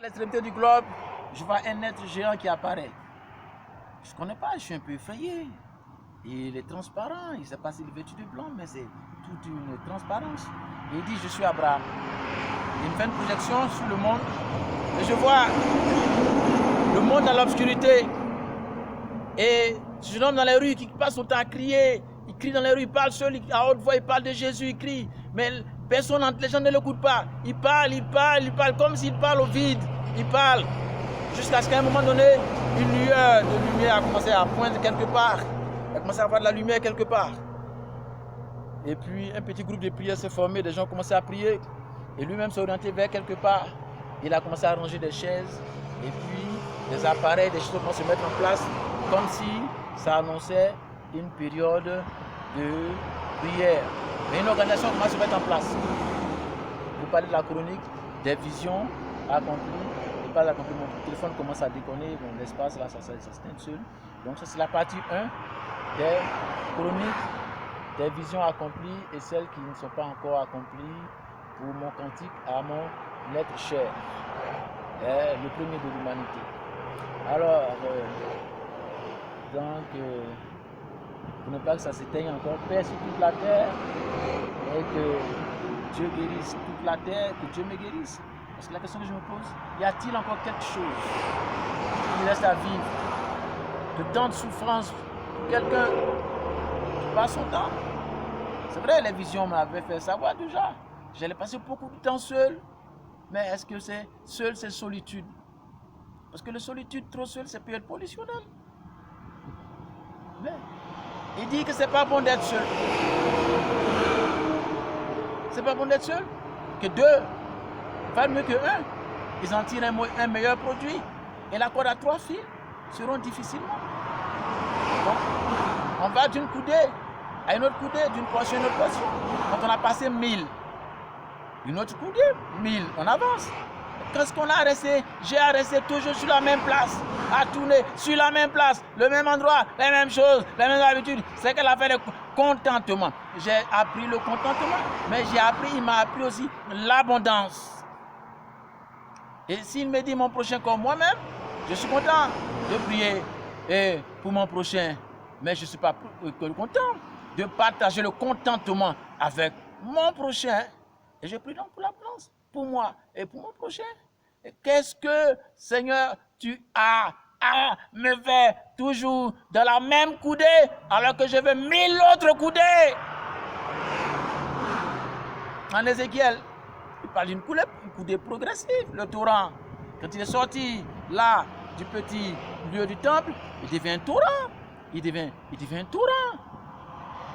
l'extrémité du globe, je vois un être géant qui apparaît. Je ne connais pas, je suis un peu effrayé. Il est transparent, il ne sait pas s'il est vêtu de blanc, mais c'est toute une transparence. Et il dit, je suis Abraham. Il me fait une projection sur le monde. Et je vois le monde dans l'obscurité. Et ce jeune homme dans les rues qui passe son temps à crier. Il crie dans les rues, il parle seul, à haute voix, il parle de Jésus, il crie. Mais personne, les gens ne l'écoutent pas. Il parle comme s'il parle au vide. Il parle. Jusqu'à ce qu'à un moment donné, une lueur de lumière a commencé à poindre quelque part. Il a commencé à avoir de la lumière quelque part. Et puis un petit groupe de prières s'est formé, des gens ont commencé à prier. Et lui-même s'est orienté vers quelque part. Il a commencé à ranger des chaises. Et puis des appareils, des choses vont se mettre en place. Comme si ça annonçait une période de prière. Mais une organisation commence à se mettre en place. Vous parlez de la chronique, des visions accomplies. Et pas accompli, mon téléphone commence à déconner. Bon, l'espace là, ça s'éteint seul. Donc ça c'est la partie 1 des chroniques, des visions accomplies et celles qui ne sont pas encore accomplies pour mon cantique à mon être cher. Le premier de l'humanité. Alors, pour ne pas que ça s'éteigne encore, Père sur toute la terre, et que Dieu guérisse toute la terre, que Dieu me guérisse. Parce que la question que je me pose, y a-t-il encore quelque chose qui reste à vivre de tant de souffrance pour quelqu'un qui passe son temps? C'est vrai, les visions m'avaient fait savoir déjà. J'allais passer beaucoup de temps seul. Mais est-ce que c'est seul, c'est solitude? Parce que la solitude trop seul, c'est peut être positionnel. Mais il dit que c'est pas bon d'être seul. C'est pas bon d'être seul. Que deux valent mieux que un. Ils en tirent un meilleur produit. Et la corde à 3 fils seront difficilement. Donc, on va d'une coudée à une autre coudée, d'une portion à une autre portion. Quand on a passé 1000, une autre coudée, 1000, on avance. Qu'est-ce qu'on a resté? J'ai resté toujours sur la même place, à tourner sur la même place, le même endroit, les mêmes choses, les mêmes habitudes. C'est qu'elle a fait le contentement. J'ai appris le contentement, mais il m'a appris aussi l'abondance. Et s'il me dit mon prochain comme moi-même, je suis content de prier pour mon prochain, mais je ne suis pas content de partager le contentement avec mon prochain. Et je prie donc pour l'abondance, pour moi et pour mon prochain. Qu'est-ce que, Seigneur, tu as à me faire toujours dans la même coudée, alors que je veux 1000 autres coudées? En Ézéchiel, il parle d'une coudée progressive, le torrent. Quand il est sorti là du petit lieu du temple, il devient un torrent. Il devient un torrent.